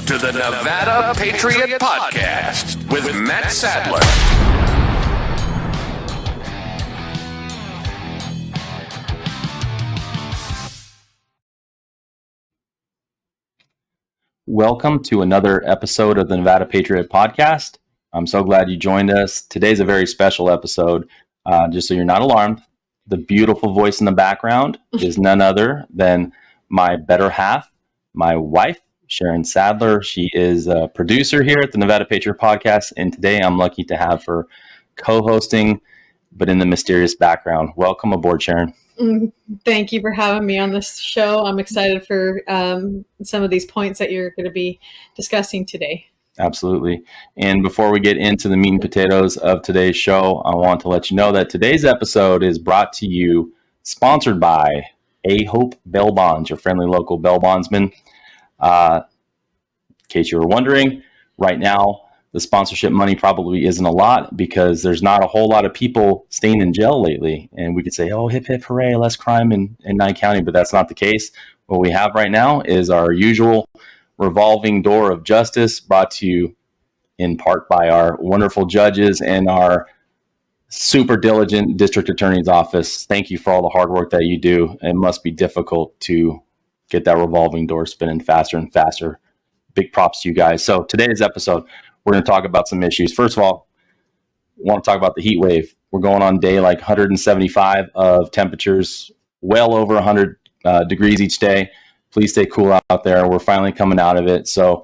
to the Nevada Patriot Podcast with Matt Sadler. Welcome to another episode of the Nevada Patriot Podcast. I'm so glad you joined us. Today's a very special episode. Just so you're not alarmed, the beautiful voice in the background is none other than my better half, my wife, Sharon Sadler. She is a producer here at the Nevada Patriot Podcast, and today I'm lucky to have her co-hosting, but in the mysterious background. Welcome aboard, Sharon. Thank you for having me on this show. I'm excited for some of these points that you're going to be discussing today. Absolutely. And before we get into the meat and potatoes of today's show, I want to let you know that today's episode is brought to you, sponsored by Pahrump Bail Bonds, your friendly local bail bondsman. In case you were wondering, right now, the sponsorship money probably isn't a lot because there's not a whole lot of people staying in jail lately. And we could say, oh, hip, hip, hooray, less crime in Nye County, but that's not the case. What we have right now is our usual revolving door of justice, brought to you in part by our wonderful judges and our super diligent district attorney's office. Thank you for all the hard work that you do. It must be difficult to get that revolving door spinning faster and faster. Big props to you guys. So today's episode, we're going to talk about some issues. First of all, I want to talk about the heat wave. We're going on day like 175 of temperatures, well over 100 degrees each day. Please stay cool out there. We're finally coming out of it. So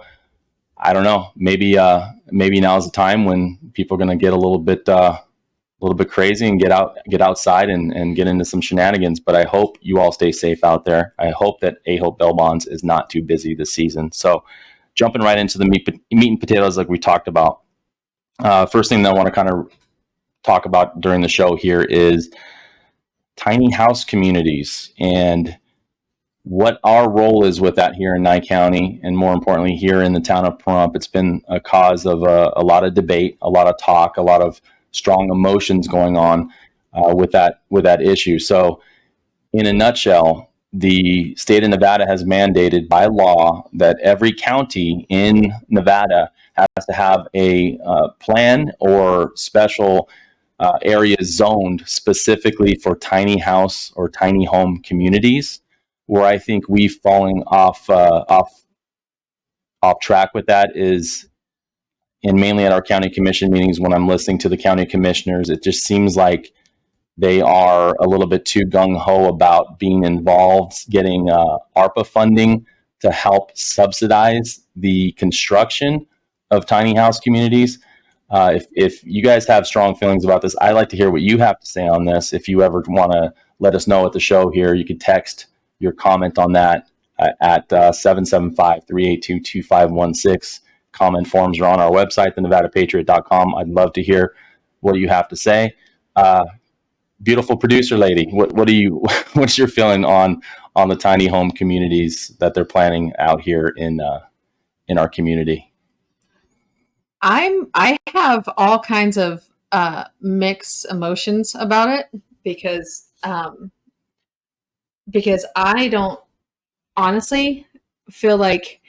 I don't know, maybe now's the time when people are going to get a little bit crazy and get outside and get into some shenanigans. But I hope you all stay safe out there. I hope that Pahrump Bail Bonds is not too busy this season. So jumping right into the meat and potatoes like we talked about. First thing that I want to kind of talk about during the show here is tiny house communities and what our role is with that here in Nye County, and more importantly, here in the town of Pahrump. It's been a cause of a lot of debate, a lot of talk, a lot of strong emotions going on with that issue. So in a nutshell, the state of Nevada has mandated by law that every county in Nevada has to have a plan or special areas zoned specifically for tiny house or tiny home communities. Where I think we've fallen off track with that is, and mainly at our county commission meetings, when I'm listening to the county commissioners, it just seems like they are a little bit too gung-ho about being involved, getting ARPA funding to help subsidize the construction of tiny house communities. If you guys have strong feelings about this, I'd like to hear what you have to say on this. If you ever want to let us know at the show here, you could text your comment on that at 775-382-2516. Comment forms are on our website, thenevadapatriot.com. I'd love to hear what you have to say. Beautiful producer lady, what's your feeling on the tiny home communities that they're planning out here in our community? I have all kinds of mixed emotions about it because I don't honestly feel like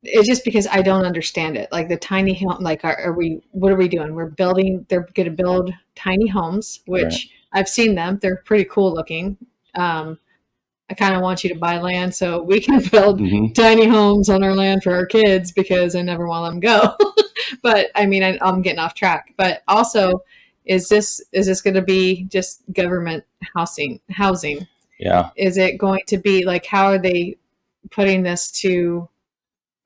it's just because I don't understand it. Like the tiny home, like what are we doing? They're going to build tiny homes, which right. I've seen them. They're pretty cool looking. I kind of want you to buy land so we can build tiny homes on our land for our kids because I never want them to go. But I mean, I'm getting off track, but also, Is this going to be just government housing? Yeah. Is it going to be like, how are they putting this to,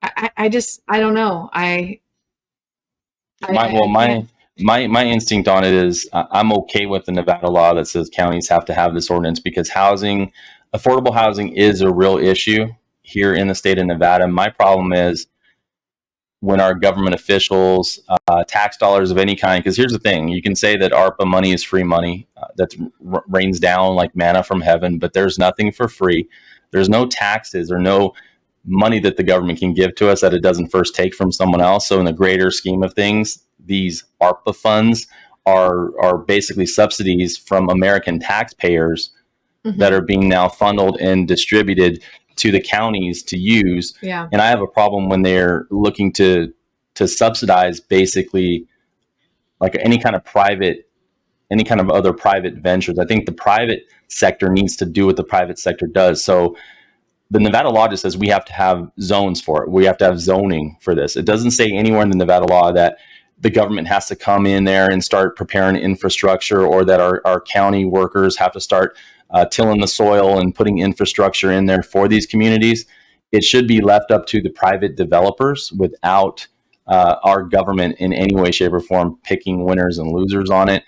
I don't know. My instinct on it is I'm okay with the Nevada law that says counties have to have this ordinance because affordable housing is a real issue here in the state of Nevada. My problem is when our government officials, tax dollars of any kind, because here's the thing, you can say that ARPA money is free money that rains down like manna from heaven, but there's nothing for free. There's no taxes or no money that the government can give to us that it doesn't first take from someone else. So in the greater scheme of things, these ARPA funds are basically subsidies from American taxpayers that are being now funneled and distributed to the counties to use. Yeah. And I have a problem when they're looking to subsidize basically like any kind of other private ventures. I think the private sector needs to do what the private sector does. So the Nevada law just says we have to have zones for it. We have to have zoning for this. It doesn't say anywhere in the Nevada law that the government has to come in there and start preparing infrastructure, or that our county workers have to start tilling the soil and putting infrastructure in there for these communities. It should be left up to the private developers without our government in any way, shape, or form picking winners and losers on it.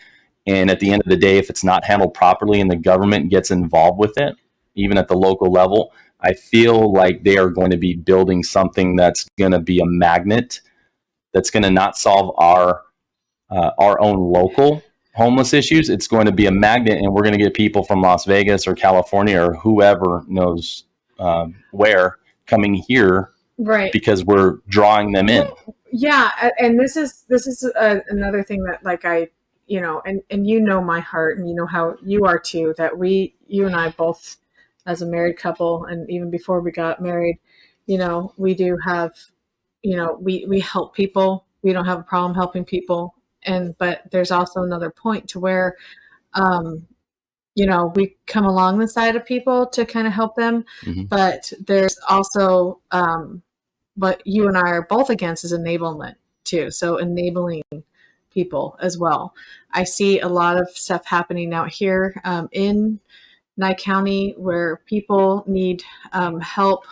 And at the end of the day, if it's not handled properly and the government gets involved with it, even at the local level, I feel like they are going to be building something that's going to be a magnet, that's going to not solve our own local homeless issues. It's going to be a magnet, and we're going to get people from Las Vegas or California or whoever knows where coming here, Right. because we're drawing them in. Yeah, and this is another thing that, like, I, and you know my heart, and you know how you are too, that you and I both, as a married couple, and even before we got married, we do have, we help people. We don't have a problem helping people. But there's also another point to where, we come along the side of people to kind of help them. Mm-hmm. But there's also, what you and I are both against is enablement too. So enabling people as well. I see a lot of stuff happening out here in Nye County where people need help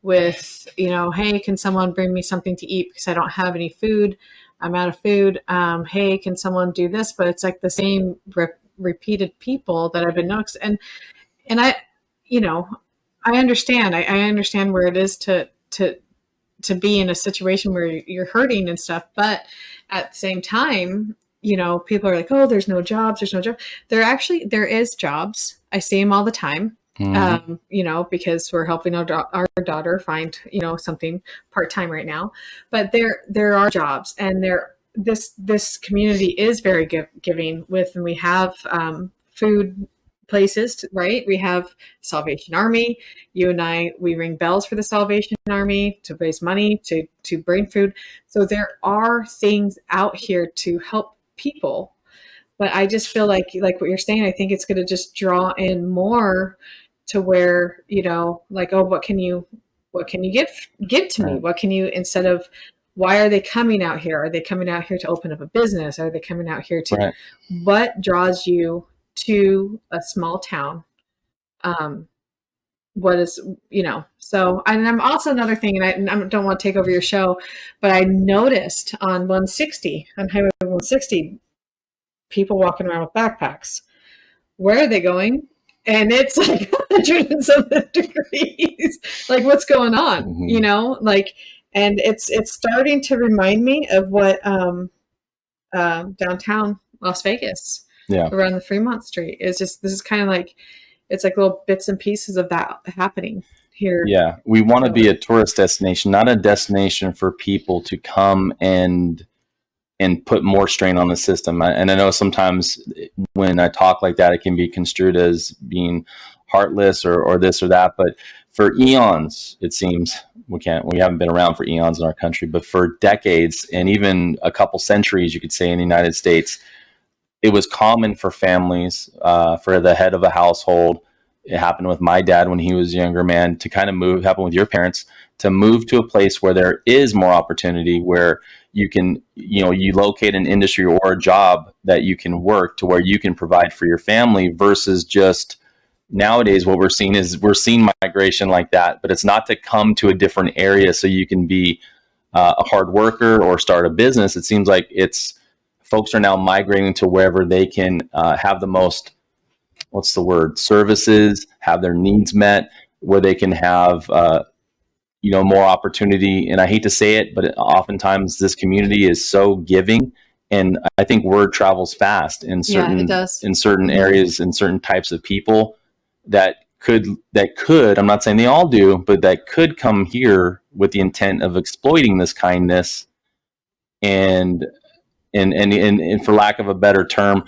with, hey, can someone bring me something to eat because I don't have any food? I'm out of food. Hey, can someone do this? But it's like the same repeated people that I've been noticing. And I, I understand. I understand where it is to be in a situation where you're hurting and stuff. But at the same time, people are like, oh, there's no jobs. There's no job. There is jobs. I see them all the time. Mm-hmm. Because we're helping our daughter find, something part-time right now, but there are jobs, and this community is very giving with, and we have, food places, right? We have Salvation Army. You and I, we ring bells for the Salvation Army to raise money, to bring food. So there are things out here to help people, but I just feel like what you're saying, I think it's going to just draw in more to where, like, oh, what can you give to me? What can you, instead of, why are they coming out here? Are they coming out here to open up a business? Are they coming out here to, what draws you to a small town? What is, so, and I'm also another thing, and I don't want to take over your show, but I noticed on Highway 160, people walking around with backpacks. Where are they going? And it's like 100 and something degrees. Like, what's going on? Mm-hmm. And it's starting to remind me of what downtown Las Vegas, around the Fremont Street, is just. This is kind of like, it's like little bits and pieces of that happening here. Yeah, we want to be a tourist destination, not a destination for people to come and put more strain on the system. And I know sometimes when I talk like that, it can be construed as being heartless or this or that. But for eons, it seems, we haven't been around for eons in our country, but for decades and even a couple centuries, you could say, in the United States, it was common for families, for the head of a household. It happened with my dad when he was a younger man, to kind of move, happened with your parents, to move to a place where there is more opportunity, where you can, you locate an industry or a job that you can work to where you can provide for your family, versus just nowadays what we're seeing migration like that, but it's not to come to a different area so you can be a hard worker or start a business. It seems like folks are now migrating to wherever they can have the most, services, have their needs met, where they can have, more opportunity. And I hate to say it, but oftentimes this community is so giving, and I think word travels fast in certain areas and certain types of people that could, I'm not saying they all do, but that could come here with the intent of exploiting this kindness and for lack of a better term,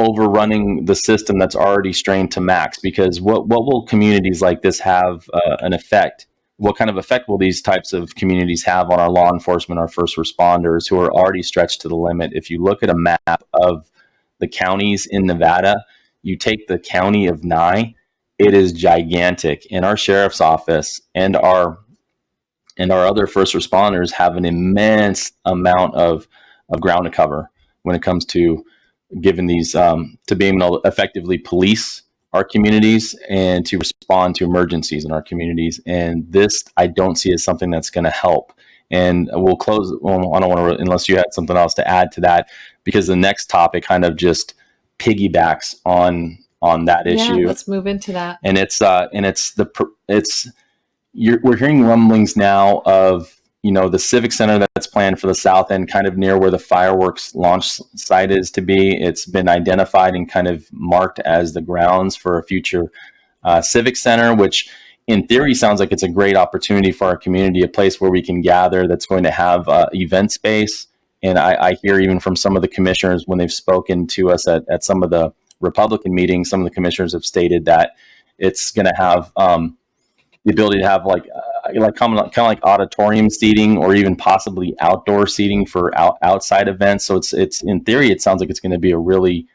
overrunning the system that's already strained to max. Because what will communities like this have an effect? What kind of effect will these types of communities have on our law enforcement, our first responders who are already stretched to the limit? If you look at a map of the counties in Nevada, you take the county of Nye, it is gigantic. And our sheriff's office and our other first responders have an immense amount of ground to cover when it comes to giving these to being able to effectively police our communities and to respond to emergencies in our communities. And this, I don't see as something that's going to help. And we'll close. Well, I don't want to, unless you had something else to add to that, because the next topic kind of just piggybacks on that issue. Yeah, let's move into that. And we're hearing rumblings now of, the civic center that's planned for the south end, kind of near where the fireworks launch site is to be. It's been identified and kind of marked as the grounds for a future civic center, which in theory sounds like it's a great opportunity for our community, a place where we can gather that's going to have event space. And I hear even from some of the commissioners when they've spoken to us at some of the Republican meetings, some of the commissioners have stated that it's going to have the ability to have kind of like auditorium seating, or even possibly outdoor seating for outside events. So it's in theory, it sounds like it's going to be a really,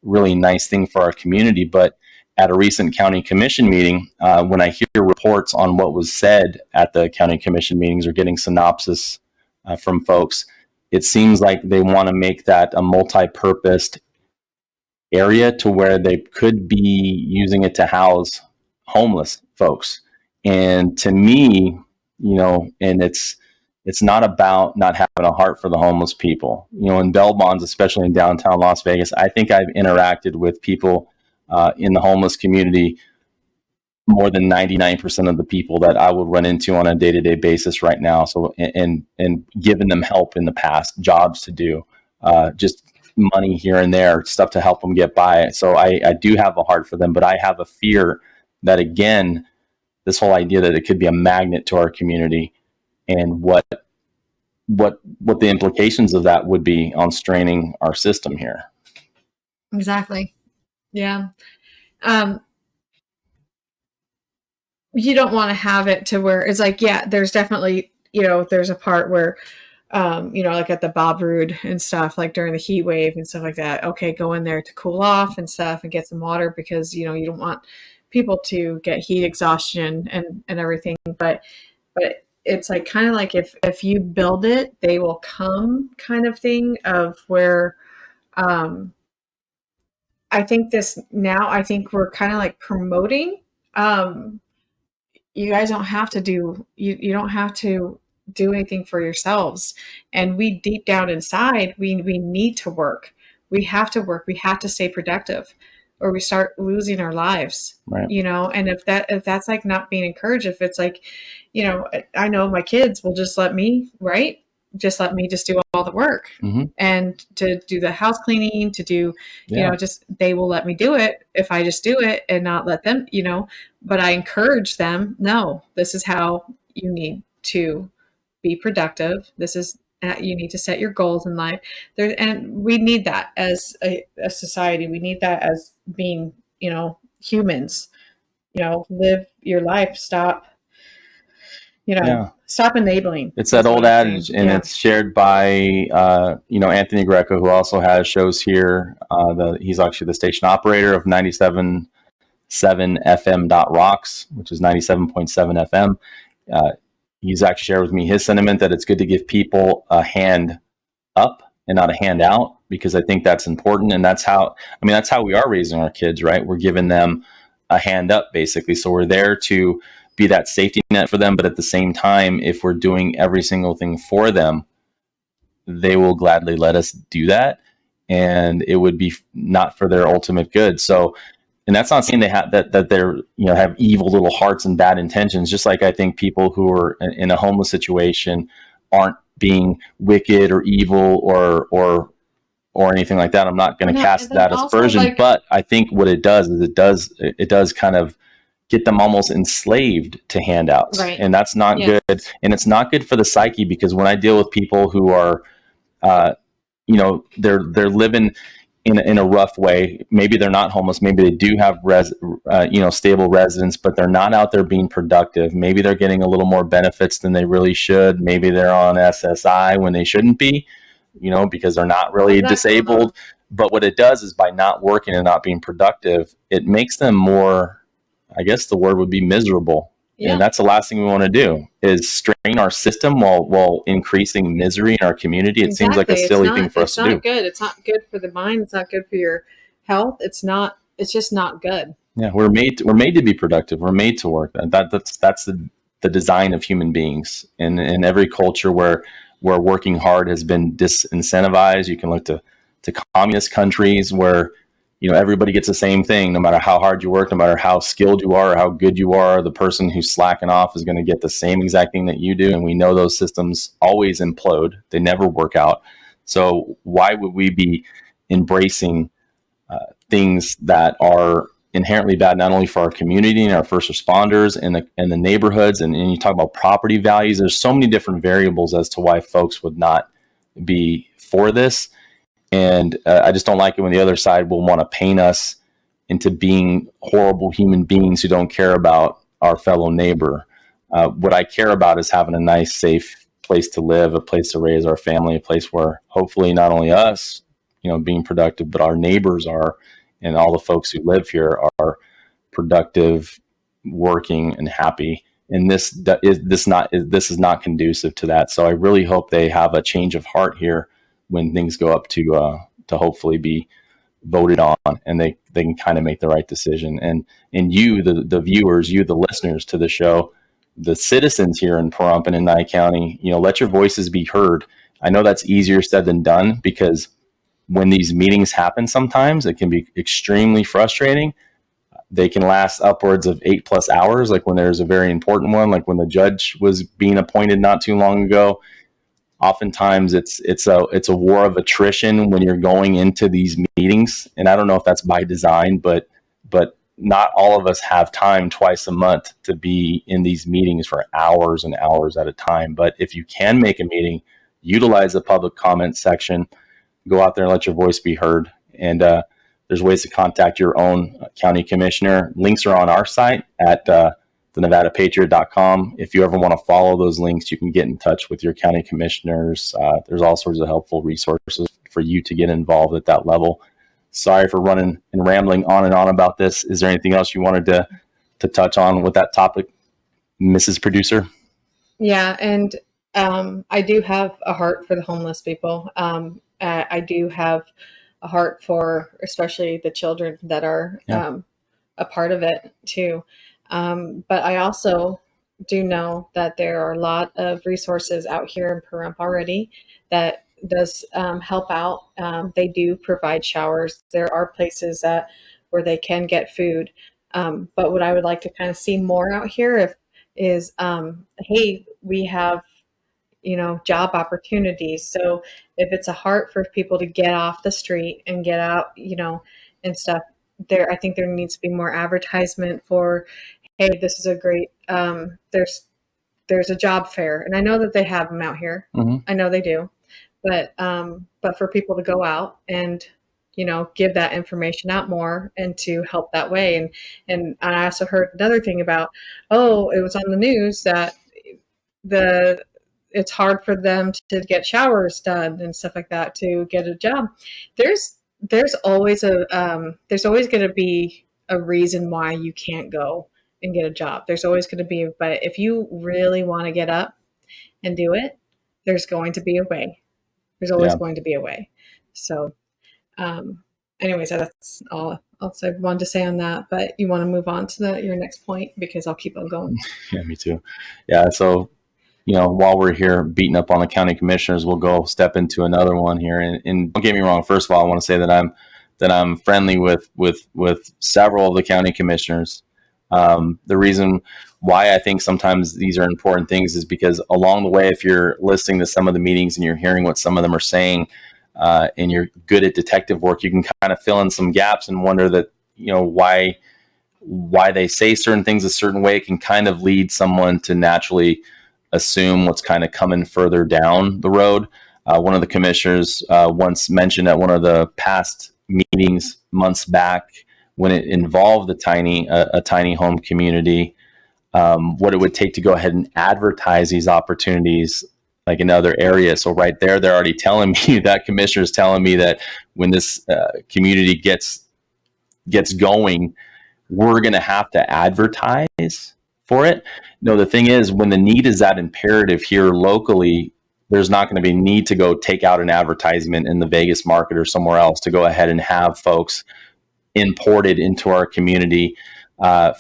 really nice thing for our community. But at a recent county commission meeting, when I hear reports on what was said at the county commission meetings, or getting synopsis from folks, it seems like they want to make that a multi-purposed area to where they could be using it to house homeless folks. And to me, and it's not about not having a heart for the homeless people. In bail bonds, especially in downtown Las Vegas, I think I've interacted with people in the homeless community more than 99% of the people that I would run into on a day-to-day basis right now. So, and giving them help in the past, jobs to do, just money here and there, stuff to help them get by. So I do have a heart for them, but I have a fear that, again, this whole idea that it could be a magnet to our community, and what the implications of that would be on straining our system here. Exactly. Yeah. You don't want to have it to where it's like, yeah, there's definitely, there's a part where, like at the Bob Roode and stuff, like during the heat wave and stuff like that. Okay, go in there to cool off and stuff and get some water, because, you don't want people to get heat exhaustion and everything. But it's like kind of like if you build it, they will come kind of thing of where, I think we're kind of like promoting, you guys don't have to do, you don't have to do anything for yourselves. And we deep down inside, we need to work. We have to work. We have to stay productive, or we start losing our lives, right. And if that's like not being encouraged, if it's like, I know my kids will just let me, right? Just let me just do all the work, mm-hmm. and to do the house cleaning, to do, just, they will let me do it if I just do it and not let them, but I encourage them. No, this is how you need to be productive. This is, you need to set your goals in life there. And we need that as a society. We need that as being, humans, live your life. Stop enabling. It's that old adage, and it's shared by, Anthony Greco, who also has shows here. He's actually the station operator of 97.7 FM.rocks, which is 97.7 FM. He's actually shared with me his sentiment that it's good to give people a hand up and not a hand out, because I think that's important. And that's how we are raising our kids, right? We're giving them a hand up, basically. So we're there to be that safety net for them. But at the same time, if we're doing every single thing for them, they will gladly let us do that. And it would be not for their ultimate good. So, and that's not saying they have that they're, have evil little hearts and bad intentions. Just like I think people who are in a homeless situation aren't being wicked or evil or anything like that. I'm not going to cast that aspersion, but I think what it does is it does kind of get them almost enslaved to handouts, right. And that's not good. And it's not good for the psyche, because when I deal with people who are, they're living in a rough way. Maybe they're not homeless. Maybe they do have stable residence, but they're not out there being productive. Maybe they're getting a little more benefits than they really should. Maybe they're on SSI when they shouldn't be, because they're not really disabled. But what it does is, by not working and not being productive, it makes them more, I guess the word would be, miserable. Yeah. And that's the last thing we want to do, is strain our system while increasing misery in our community. It seems like a silly thing for us to do. It's not good. It's not good for the mind. It's not good for your health. It's just not good. Yeah, we're made to be productive. We're made to work. That's the design of human beings. And in every culture where working hard has been disincentivized, you can look to communist countries where everybody gets the same thing, no matter how hard you work, no matter how skilled you are or how good you are. The person who's slacking off is going to get the same exact thing that you do. And we know those systems always implode. They never work out. So why would we be embracing things that are inherently bad, not only for our community and our first responders and the neighborhoods? And you talk about property values. There's so many different variables as to why folks would not be for this. And I just don't like it when the other side will want to paint us into being horrible human beings who don't care about our fellow neighbor. What I care about is having a nice, safe place to live, a place to raise our family, a place where hopefully not only us, being productive, but our neighbors are, and all the folks who live here are productive, working, and happy. And this is not conducive to that. So I really hope they have a change of heart here when things go up to hopefully be voted on, and they can kind of make the right decision. And you, the viewers, you, the listeners to the show, the citizens here in Pahrump and in Nye County, let your voices be heard. I know that's easier said than done, because when these meetings happen, sometimes it can be extremely frustrating. They can last upwards of 8+ hours, like when there's a very important one, like when the judge was being appointed not too long ago. Oftentimes it's a war of attrition when you're going into these meetings. And I don't know if that's by design, but not all of us have time twice a month to be in these meetings for hours and hours at a time. But if you can make a meeting, utilize the public comment section, go out there and let your voice be heard. And there's ways to contact your own county commissioner. Links are on our site at thenevadapatriot.com. If you ever want to follow those links, you can get in touch with your county commissioners. There's all sorts of helpful resources for you to get involved at that level. Sorry for running and rambling on and on about this. Is there anything else you wanted to touch on with that topic, Mrs. Producer? Yeah, and I do have a heart for the homeless people. I do have a heart for especially the children that are a part of it too. But I also do know that there are a lot of resources out here in Pahrump already that does help out. They do provide showers. There are places where they can get food. But what I would like to kind of see more out here is, hey, we have, job opportunities. So if it's a heart for people to get off the street and get out, and stuff, I think there needs to be more advertisement for, hey, this is a great, there's a job fair. And I know that they have them out here. Mm-hmm. I know they do. But for people to go out and, give that information out more and to help that way. And I also heard another thing about, it was on the news that it's hard for them to get showers done and stuff like that to get a job. There's always going to be a reason why you can't go and get a job. There's always going to be, but if you really want to get up and do it, there's going to be a way. There's always going to be a way. So, anyways, that's all else I wanted to say on that, but you want to move on to your next point, because I'll keep on going. Yeah, me too. Yeah. So, while we're here beating up on the county commissioners, we'll go step into another one here. And don't get me wrong. First of all, I want to say that I'm friendly with several of the county commissioners. The reason why I think sometimes these are important things is because along the way, if you're listening to some of the meetings and you're hearing what some of them are saying, and you're good at detective work, you can kind of fill in some gaps and wonder that, why they say certain things a certain way. It can kind of lead someone to naturally assume what's kind of coming further down the road. One of the commissioners once mentioned at one of the past meetings months back when it involved a tiny home community, what it would take to go ahead and advertise these opportunities like in other areas. So right there, they're already telling me that commissioner's telling me that when this community gets going, we're going to have to advertise for it. No, the thing is, when the need is that imperative here locally, there's not going to be need to go take out an advertisement in the Vegas market or somewhere else to go ahead and have folks imported into our community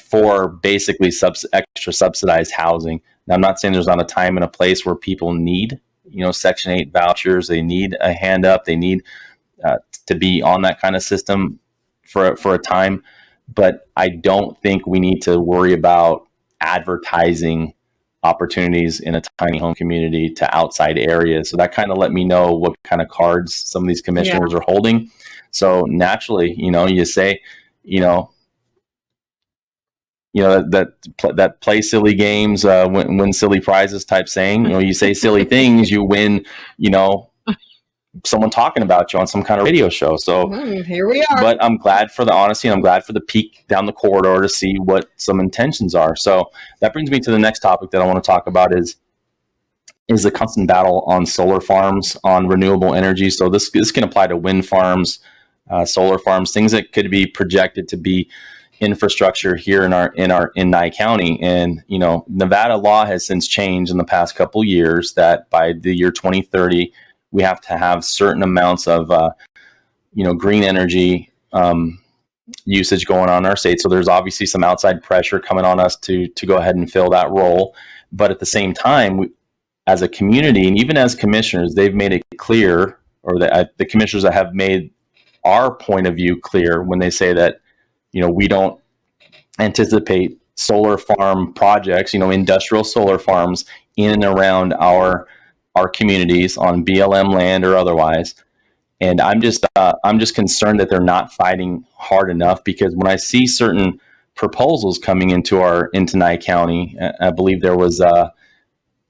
for basically extra subsidized housing. Now, I'm not saying there's not a time and a place where people need, Section 8 vouchers. They need a hand up. They need to be on that kind of system for a time. But I don't think we need to worry about advertising opportunities in a tiny home community to outside areas. So that kind of let me know what kind of cards some of these commissioners are holding. So naturally, you say, that play silly games, win silly prizes type saying. You say silly things, you win. Someone talking about you on some kind of radio show. So here we are. But I'm glad for the honesty, and I'm glad for the peek down the corridor to see what some intentions are. So that brings me to the next topic that I want to talk about is the constant battle on solar farms, on renewable energy. So this can apply to wind farms, solar farms, things that could be projected to be infrastructure here in Nye County. And Nevada law has since changed in the past couple of years that by the year 2030 we have to have certain amounts of green energy usage going on in our state. So there's obviously some outside pressure coming on us to go ahead and fill that role. But at the same time, as a community, and even as commissioners, they've made it clear, or the commissioners that have made our point of view clear when they say that, we don't anticipate solar farm projects, industrial solar farms in and around our communities on BLM land or otherwise. And I'm just concerned that they're not fighting hard enough, because when I see certain proposals coming into Nye County, I believe there was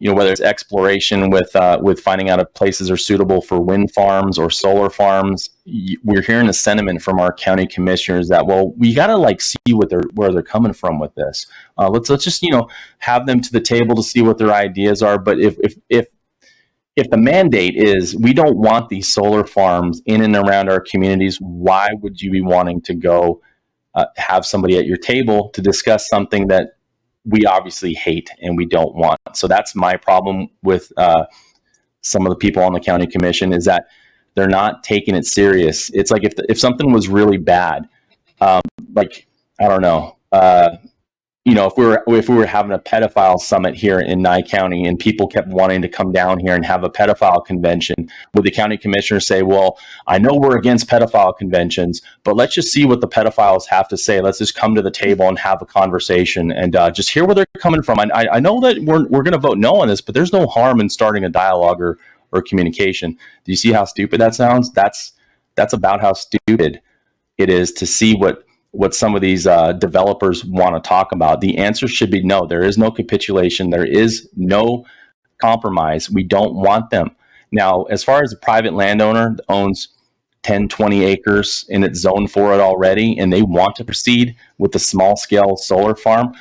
whether it's exploration with finding out if places are suitable for wind farms or solar farms, we're hearing a sentiment from our county commissioners that, well, we got to see where they're coming from with this. Let's just have them to the table to see what their ideas are. But if the mandate is we don't want these solar farms in and around our communities, why would you be wanting to go have somebody at your table to discuss something that we obviously hate and we don't want? So that's my problem with some of the people on the county commission, is that they're not taking it serious. It's like if something was really bad, I don't know, if we were having a pedophile summit here in Nye County and people kept wanting to come down here and have a pedophile convention, would the county commissioner say, well, I know we're against pedophile conventions, but let's just see what the pedophiles have to say. Let's just come to the table and have a conversation and just hear where they're coming from. I know that we're going to vote no on this, but there's no harm in starting a dialogue or communication. Do you see how stupid that sounds? That's about how stupid it is to see what some of these developers want to talk about. The answer should be no. There is no capitulation. There is no compromise. We don't want them. Now, as far as a private landowner that owns 10, 20 acres and it's zoned for it already, and they want to proceed with the small scale solar farm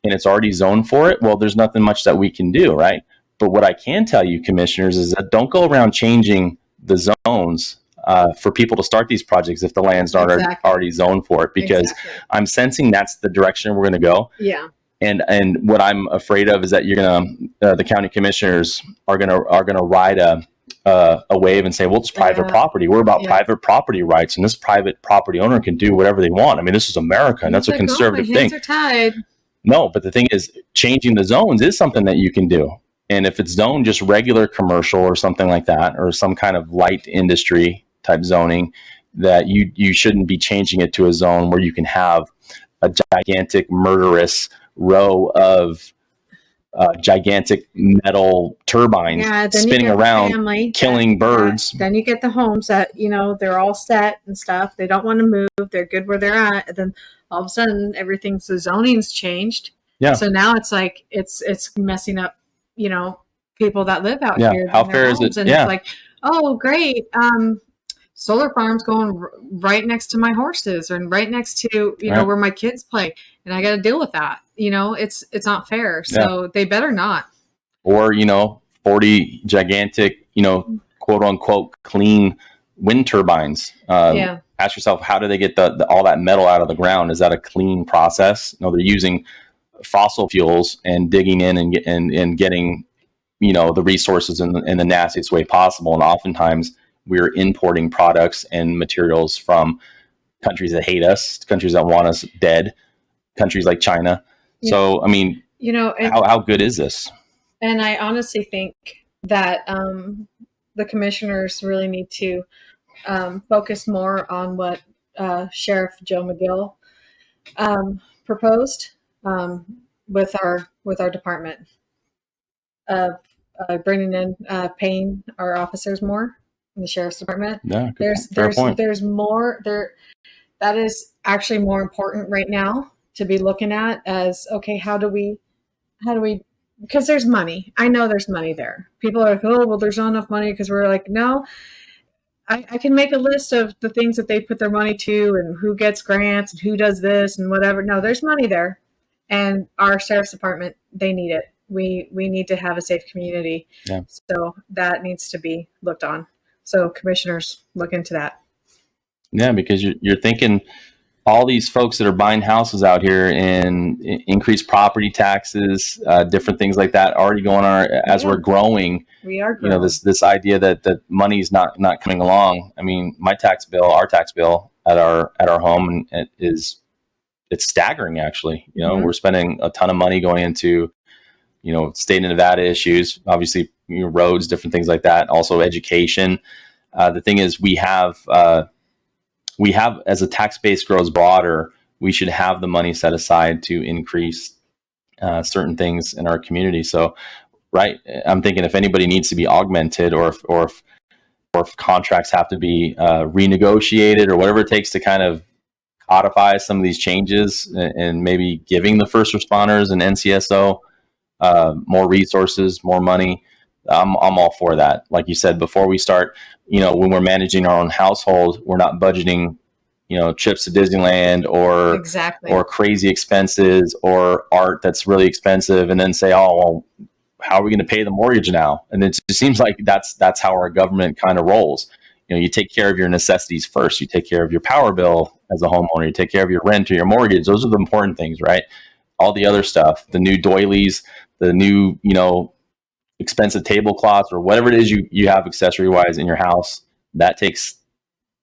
and it's already zoned for it, well, there's nothing much that we can do, right? But what I can tell you, commissioners, is that don't go around changing the zones for people to start these projects if the land's not already zoned for it, because I'm sensing that's the direction we're going to go. Yeah. And what I'm afraid of is that you're going to the county commissioners are going to ride a wave and say, well, it's private property. We're about private property rights, and this private property owner can do whatever they want. I mean, this is America, and that's a conservative thing. Hands are tied. No, but the thing is, changing the zones is something that you can do. And if it's zoned just regular commercial or something like that, or some kind of light industry type zoning, that you shouldn't be changing it to a zone where you can have a gigantic murderous row of gigantic metal turbines spinning around, killing birds. Then you get the homes that, they're all set and stuff. They don't want to move. They're good where they're at. And then all of a sudden, the zoning's changed. Yeah. So now it's like, it's messing up, people that live out here. How fair is it? And it's like, oh, great. solar farms going right next to my horses and right next to, where my kids play. And I got to deal with that. It's not fair. So they better not. Or, 40 gigantic, quote unquote, clean wind turbines. Ask yourself, how do they get all that metal out of the ground? Is that a clean process? No, they're using fossil fuels and digging in and getting, the resources in the nastiest way possible. And oftentimes we're importing products and materials from countries that hate us, countries that want us dead, countries like China. Yeah. So, I mean, how good is this? And I honestly think that the commissioners really need to focus more on what Sheriff Joe McGill proposed with our department of bringing in paying our officers more in the sheriff's department. Yeah, there's more there that is actually more important right now to be looking at as, okay, how do we because there's money. I know there's money there. People are like, oh, well, there's not enough money, because we're like, no, I can make a list of the things that they put their money to and who gets grants and who does this and whatever. No, there's money there. And our sheriff's department, they need it. We need to have a safe community. Yeah. So that needs to be looked on. So commissioners, look into that. Yeah, because you're thinking all these folks that are buying houses out here and increased property taxes, different things like that, already going on as we're growing. We are growing. This idea that money's not coming along. I mean, our tax bill at our home it's staggering, actually. We're spending a ton of money going into, state of Nevada issues, obviously, roads, different things like that. Also education. The thing is, we have, as the tax base grows broader, we should have the money set aside to increase certain things in our community. So, right, I'm thinking if anybody needs to be augmented, or if contracts have to be renegotiated, or whatever it takes to kind of codify some of these changes, and maybe giving the first responders and NCSO more resources, more money, I'm all for that. Like you said, before we start, when we're managing our own household, we're not budgeting, trips to Disneyland or crazy expenses or art that's really expensive, and then say, oh, well, how are we going to pay the mortgage now? And it just seems like that's how our government kind of rolls. You take care of your necessities first. You take care of your power bill as a homeowner. You take care of your rent or your mortgage. Those are the important things, right? All the other stuff, the new doilies, the new, expensive tablecloths, or whatever it is you have accessory wise in your house, that takes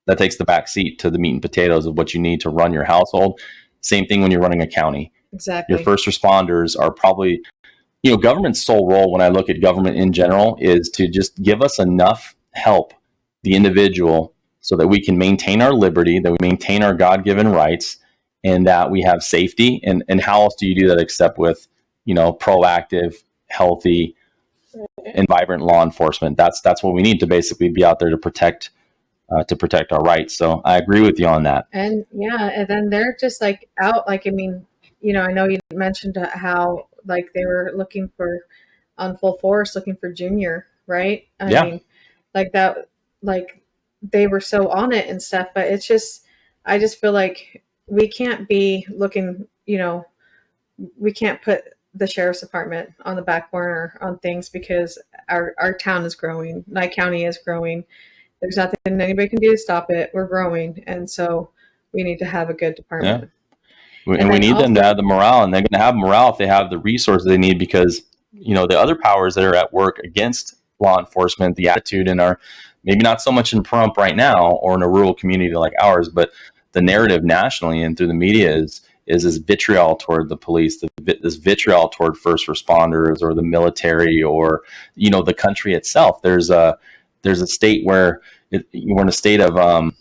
the back seat to the meat and potatoes of what you need to run your household. Same thing when you're running a county. Exactly. Your first responders are probably, government's sole role, when I look at government in general, is to just give us enough help, the individual, so that we can maintain our liberty, that we maintain our God-given rights, and that we have safety. And how else do you do that except with, proactive, healthy, and vibrant law enforcement? That's what we need to basically be out there to protect our rights. So I agree with you on that. And and then they're just like out, like, I mean, I know you mentioned how like they were looking for, on full force, looking for Junior, right? I mean, like that, like they were so on it and stuff, but it's just, I just feel like we can't be looking, we can't put the sheriff's department on the back burner on things, because our town is growing. Nye County is growing. There's nothing anybody can do to stop it. We're growing. And so we need to have a good department. Yeah. And we need them to have the morale, and they're going to have morale if they have the resources they need, because, the other powers that are at work against law enforcement, the attitude in our, maybe not so much in Pahrump right now or in a rural community like ours, but the narrative nationally and through the media is this vitriol toward the police, this vitriol toward first responders or the military or, the country itself. There's a state where we're in a state of,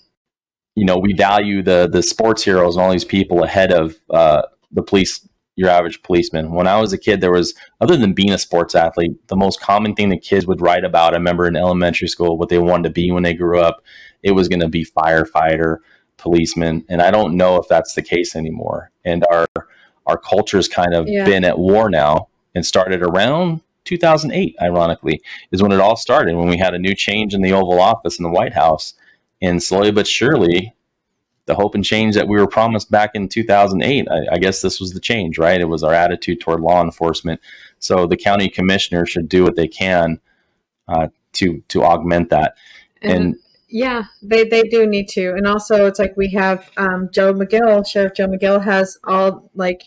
we value the sports heroes and all these people ahead of the police, your average policeman. When I was a kid, there was, other than being a sports athlete, the most common thing that kids would write about, I remember in elementary school, what they wanted to be when they grew up, it was going to be firefighter, policeman. And I don't know if that's the case anymore. And our culture's kind of been at war now, and started around 2008, ironically, is when it all started, when we had a new change in the Oval Office in the White House. And slowly but surely, the hope and change that we were promised back in 2008, I guess this was the change, right? It was our attitude toward law enforcement. So the county commissioner should do what they can to augment that. And yeah, they do need to. And also, it's like we have Sheriff Joe McGill has all, like,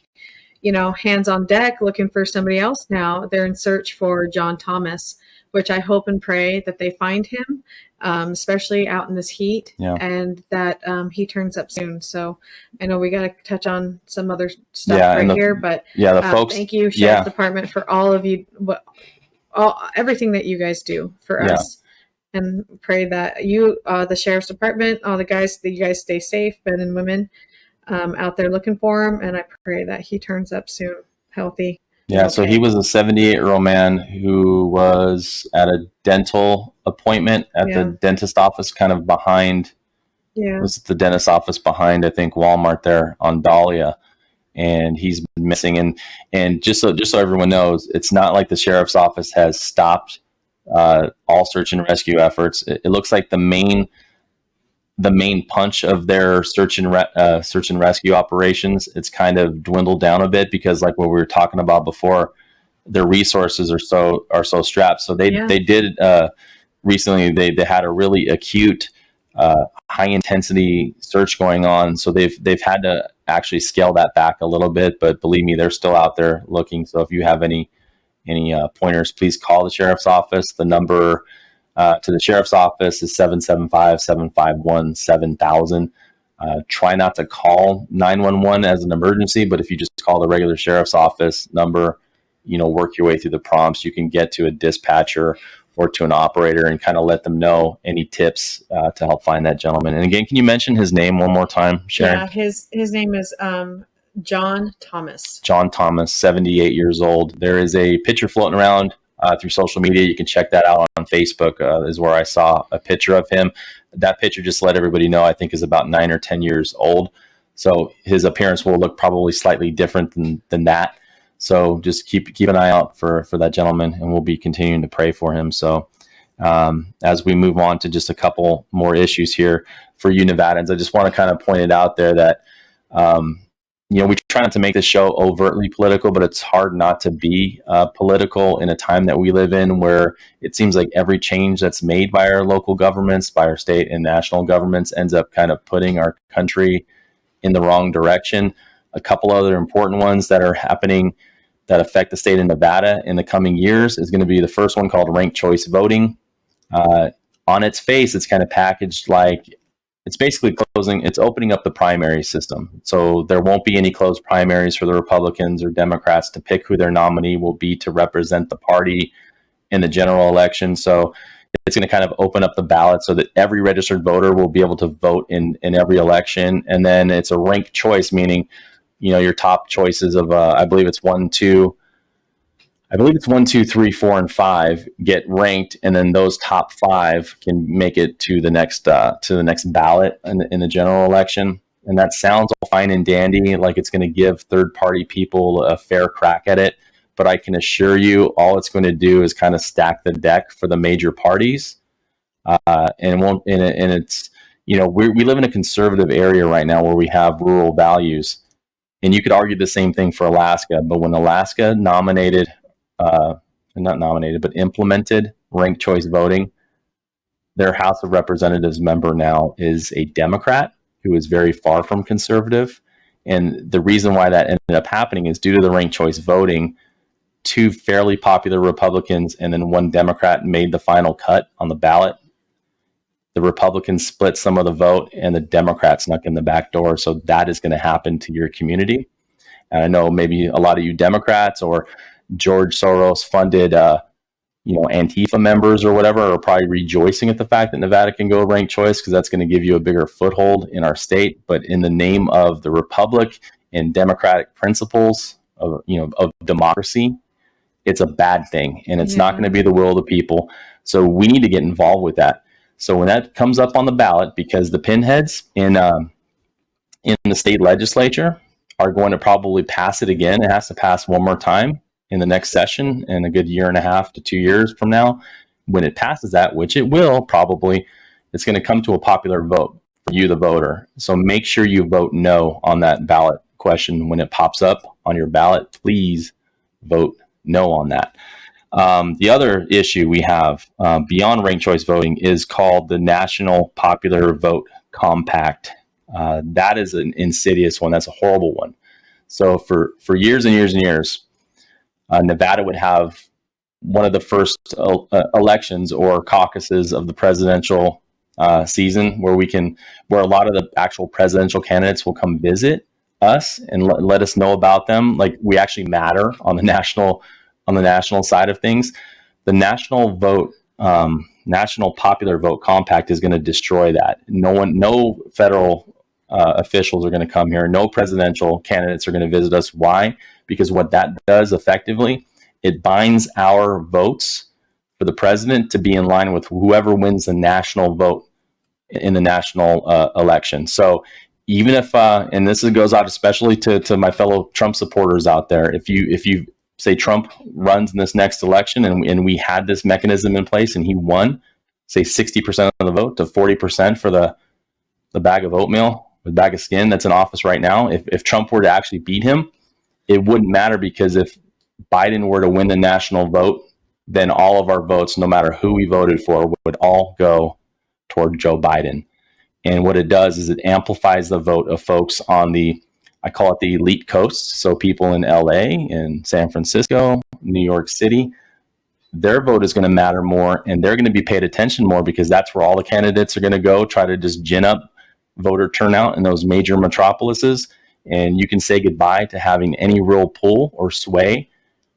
hands on deck looking for somebody else now. They're in search for John Thomas, which I hope and pray that they find him, especially out in this heat, and that he turns up soon. So I know we got to touch on some other stuff here, but the folks, thank you, Sheriff's Department, for all of you, everything that you guys do for us. And pray that you, the Sheriff's Department, all the guys, that you guys stay safe, men and women out there looking for him. And I pray that he turns up soon, healthy. Yeah, so he was a 78-year-old man who was at a dental appointment at the dentist office, kind of behind. Was the dentist office behind, I think, Walmart there on Dahlia, and he's been missing. And just so everyone knows, it's not like the sheriff's office has stopped all search and rescue efforts. It looks like the main punch of their search and rescue operations, it's kind of dwindled down a bit, because like what we were talking about before, their resources are so strapped. So they did recently, they had a really acute high intensity search going on. So they've had to actually scale that back a little bit, but believe me, they're still out there looking. So if you have any pointers, please call the sheriff's office. The number to the sheriff's office is 775-751-7000. Try not to call 911 as an emergency, but if you just call the regular sheriff's office number, work your way through the prompts, you can get to a dispatcher or to an operator and kind of let them know any tips to help find that gentleman. And again, can you mention his name one more time, Sharon? Yeah, his name is John Thomas. John Thomas, 78 years old. There is a picture floating around through social media. You can check that out on Facebook, is where I saw a picture of him. That picture, just to let everybody know, I think is about 9 or 10 years old. So his appearance will look probably slightly different than that. So just keep an eye out for that gentleman, and we'll be continuing to pray for him. So as we move on to just a couple more issues here for you Nevadans, I just want to kind of point it out there that we try not to make this show overtly political, but it's hard not to be political in a time that we live in, where it seems like every change that's made by our local governments, by our state and national governments, ends up kind of putting our country in the wrong direction. A couple other important ones that are happening that affect the state of Nevada in the coming years is going to be the first one, called ranked choice voting. On its face, it's kind of packaged like it's basically it's opening up the primary system. So there won't be any closed primaries for the Republicans or Democrats to pick who their nominee will be to represent the party in the general election. So it's going to kind of open up the ballot so that every registered voter will be able to vote in every election. And then it's a ranked choice, meaning, your top choices of, I believe it's 1, 2, 3, 4, and 5 get ranked, and then those top 5 can make it to the next ballot in the general election. And that sounds all fine and dandy, like it's going to give third-party people a fair crack at it. But I can assure you, all it's going to do is kind of stack the deck for the major parties. We live in a conservative area right now where we have rural values. And you could argue the same thing for Alaska, but when Alaska implemented ranked choice voting, their House of Representatives member now is a Democrat who is very far from conservative. And the reason why that ended up happening is due to the ranked choice voting. 2 fairly popular Republicans and then 1 Democrat made the final cut on the ballot. The Republicans split some of the vote, and the Democrats snuck in the back door. So that is going to happen to your community. And I know maybe a lot of you Democrats or George Soros funded, Antifa members or whatever are probably rejoicing at the fact that Nevada can go ranked choice, because that's going to give you a bigger foothold in our state. But in the name of the Republic and democratic principles of democracy, it's a bad thing, and it's not going to be the will of the people. So we need to get involved with that. So when that comes up on the ballot, because the pinheads in the state legislature are going to probably pass it again. It has to pass one more time in the next session in a good 1.5 to 2 years from now. When it passes that, which it will probably, it's going to come to a popular vote for you, the voter. So make sure you vote no on that ballot question when it pops up on your ballot. Please vote no on that. The other issue we have beyond ranked choice voting is called the National Popular Vote Compact. That is an insidious one. That's a horrible one. So for years and years and years, Nevada would have one of the first elections or caucuses of the presidential season where a lot of the actual presidential candidates will come visit us and let us know about them. Like, we actually matter on the national side of things. The National Popular Vote Compact is going to destroy that. No federal officials are going to come here. No presidential candidates are going to visit us. Why? Because what that does effectively, it binds our votes for the president to be in line with whoever wins the national vote in the national election. So even if, and this goes out especially to my fellow Trump supporters out there, if you say Trump runs in this next election and we had this mechanism in place and he won, say 60% of the vote to 40% for the bag of oatmeal, the bag of skin that's in office right now, if Trump were to actually beat him, it wouldn't matter, because if Biden were to win the national vote, then all of our votes, no matter who we voted for, would all go toward Joe Biden. And what it does is it amplifies the vote of folks on I call it the elite coast. So people in LA, in San Francisco, New York City, their vote is going to matter more, and they're going to be paid attention more, because that's where all the candidates are going to go try to just gin up voter turnout in those major metropolises. And you can say goodbye to having any real pull or sway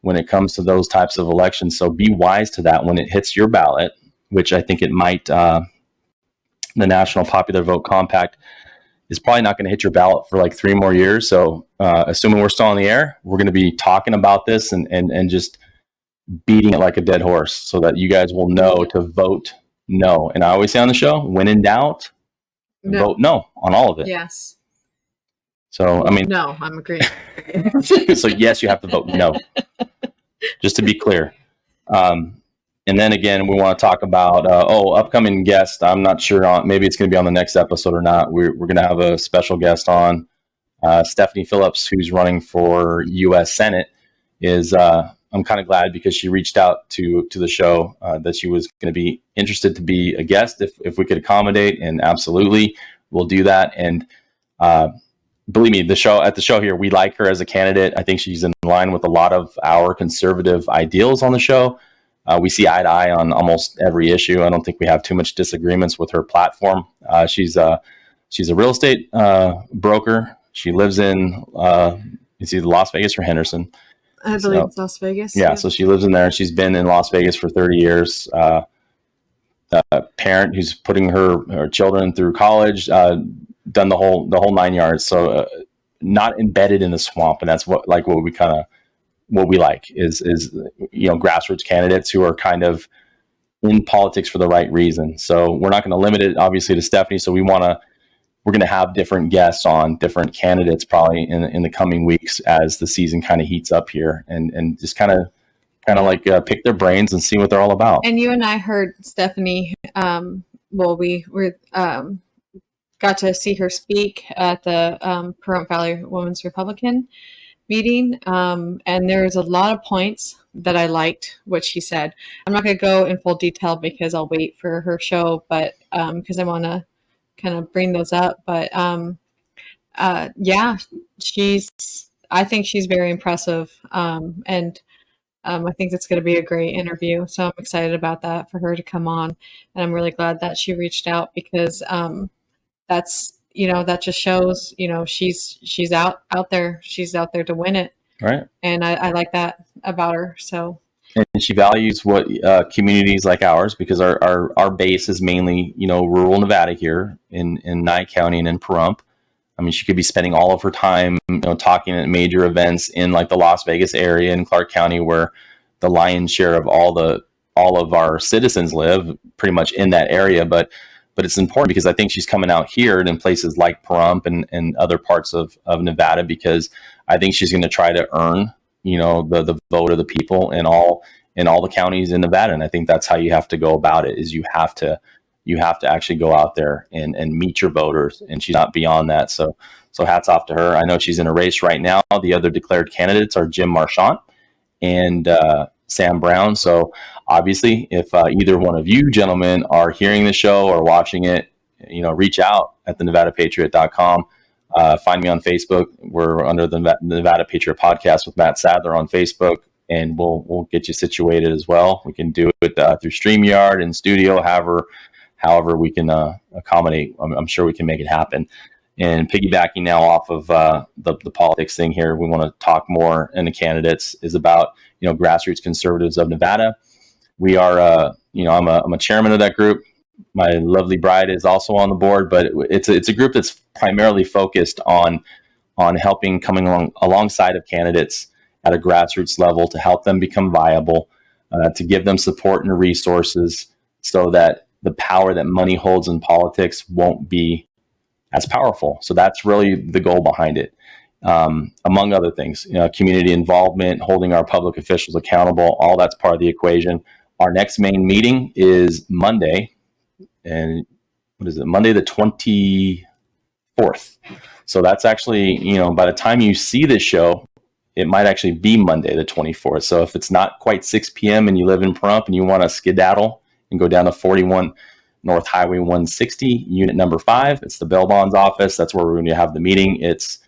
when it comes to those types of elections. So be wise to that when it hits your ballot, which I think it might. The National Popular Vote Compact is probably not going to hit your ballot for like 3 more years. So assuming we're still on the air, we're going to be talking about this and just beating it like a dead horse, so that you guys will know to vote no. And I always say on the show, when in doubt, vote no on all of it. Yes. So, I mean, no, I'm agreeing. So yes, you have to vote no, just to be clear. And then again, we want to talk about, upcoming guest. I'm not sure maybe it's going to be on the next episode or not. We're going to have a special guest on, Stephanie Phillips, who's running for U.S. Senate. I'm kind of glad, because she reached out to the show that she was going to be interested to be a guest if we could accommodate, and absolutely we'll do that. And believe me, the show here, we like her as a candidate. I think she's in line with a lot of our conservative ideals on the show. We see eye to eye on almost every issue. I don't think we have too much disagreements with her platform. She's a real estate broker. She lives in it's either Las Vegas or Henderson. I believe it's Las Vegas. Yeah, so she lives in there. She's been in Las Vegas for 30 years. A parent who's putting her children through college, done the whole 9 yards. So not embedded in the swamp, and that's what we like is grassroots candidates who are kind of in politics for the right reason. So we're not going to limit it obviously to Stephanie. So we're going to have different guests on different candidates probably in the coming weeks as the season kind of heats up here, and just kind of pick their brains and see what they're all about. And you and I heard Stephanie. We got to see her speak at the Pahrump Valley Women's Republican meeting, and there's a lot of points that I liked what she said. I'm not going to go in full detail because I'll wait for her show, but because I want to kind of bring those up. But I think she's very impressive, and I think it's going to be a great interview. So I'm excited about that, for her to come on, and I'm really glad that she reached out, because that just shows, she's out there. She's out there to win it. Right. And I like that about her. So. And she values what communities like ours, because our base is mainly, rural Nevada here in Nye County and in Pahrump. I mean, she could be spending all of her time, talking at major events in like the Las Vegas area and Clark County, where the lion's share of all of our citizens live, pretty much in that area. But it's important, because I think she's coming out here and in places like Pahrump and other parts of Nevada, because I think she's going to try to earn, the vote of the people in all the counties in Nevada. And I think that's how you have to go about it, is you have to You have to actually go out there and meet your voters, and she's not beyond that. So hats off to her. I know she's in a race right now. The other declared candidates are Jim Marchant and Sam Brown. So obviously, if either one of you gentlemen are hearing the show or watching it, reach out at the NevadaPatriot.com. Find me on Facebook. We're under the Nevada Patriot Podcast with Matt Sadler on Facebook, and we'll get you situated as well. We can do it through StreamYard and Studio, however we can accommodate. I'm sure we can make it happen. And piggybacking now off of the politics thing here, we want to talk more, and the candidates is about grassroots conservatives of Nevada. We are I'm a chairman of that group. My lovely bride is also on the board, but it's a group that's primarily focused on helping coming alongside of candidates at a grassroots level to help them become viable, to give them support and resources so that the power that money holds in politics won't be as powerful. So that's really the goal behind it. Among other things, community involvement, holding our public officials accountable, all that's part of the equation. Our next main meeting is Monday. And what is it? Monday, the 24th. So that's actually, by the time you see this show, it might actually be Monday, the 24th. So if it's not quite 6 p.m. and you live in Pahrump and you want to skedaddle and go down to 41 North Highway 160, unit number 5, it's the bail bonds office. That's where we're going to have the meeting. It's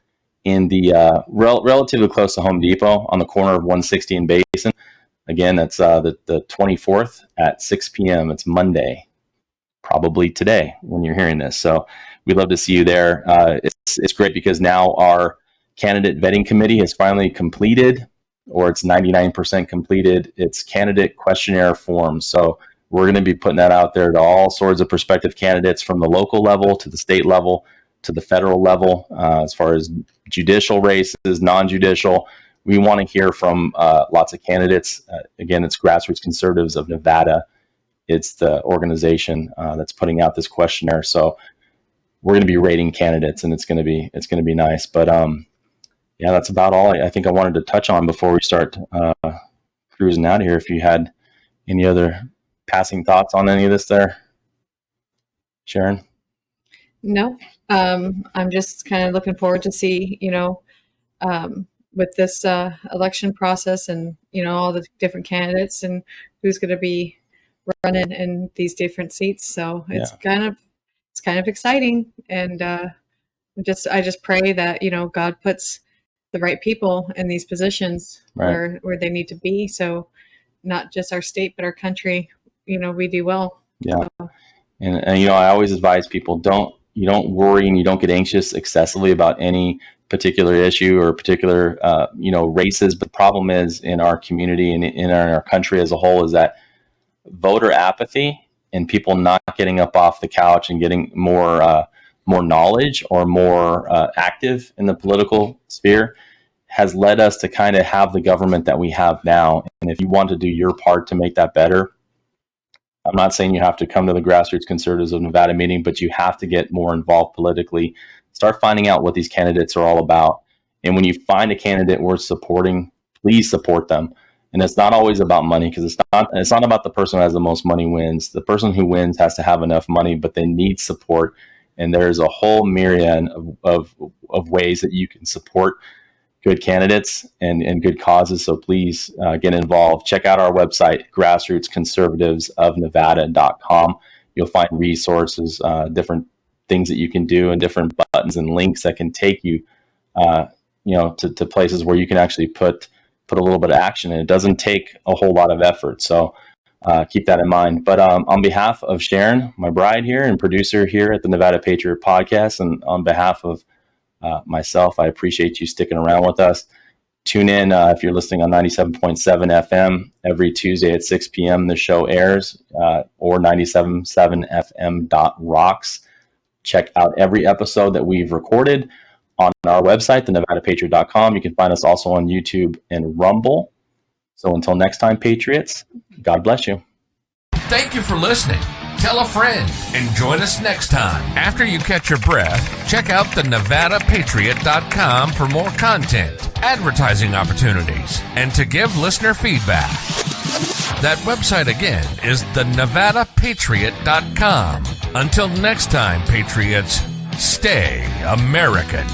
in the relatively close to Home Depot on the corner of 160 and Basin. Again, that's the 24th at 6 p.m. It's Monday. Probably today when you're hearing this. So we'd love to see you there. It's great because now our candidate vetting committee is finally completed, or it's 99% completed. It's candidate questionnaire forms. So we're going to be putting that out there to all sorts of prospective candidates from the local level to the state level to the federal level, as far as judicial races, non-judicial. We want to hear from lots of candidates. Again, it's Grassroots Conservatives of Nevada. It's the organization that's putting out this questionnaire. So we're going to be rating candidates, and it's going to be nice. But yeah, that's about all I think I wanted to touch on before we start cruising out of here. If you had any other passing thoughts on any of this there, Sharon? No, I'm just kind of looking forward to see, with this election process and, all the different candidates and who's going to be running in these different seats. So it's kind of exciting. And I just pray that, God puts the right people in these positions where they need to be. So not just our state, but our country, we do well. Yeah. So. And I always advise people, you don't worry and you don't get anxious excessively about any particular issue or particular, races. But the problem is in our community and in our country as a whole is that voter apathy and people not getting up off the couch and getting more knowledge or more active in the political sphere has led us to kind of have the government that we have now. And if you want to do your part to make that better, I'm not saying you have to come to the Grassroots Conservatives of Nevada meeting, but you have to get more involved politically. Start finding out what these candidates are all about. And when you find a candidate worth supporting, please support them. And it's not always about money, because it's not about the person who has the most money wins. The person who wins has to have enough money, but they need support. And there's a whole myriad of ways that you can support good candidates and good causes. So please get involved. Check out our website, grassrootsconservativesofnevada.com. You'll find resources, different things that you can do, and different buttons and links that can take you, to places where you can actually put a little bit of action, and it doesn't take a whole lot of effort. So keep that in mind. But on behalf of Sharon, my bride here and producer here at the Nevada Patriot Podcast, and on behalf of myself, I appreciate you sticking around with us. Tune in if you're listening on 97.7 FM every Tuesday at 6 p.m. The show airs, or 97.7fm.rocks. Check out every episode that we've recorded on our website, thenevadapatriot.com. You can find us also on YouTube and Rumble. So until next time, Patriots, God bless you. Thank you for listening. Tell a friend and join us next time. After you catch your breath, check out thenevadapatriot.com for more content, advertising opportunities, and to give listener feedback. That website again is thenevadapatriot.com. Until next time, Patriots, stay American.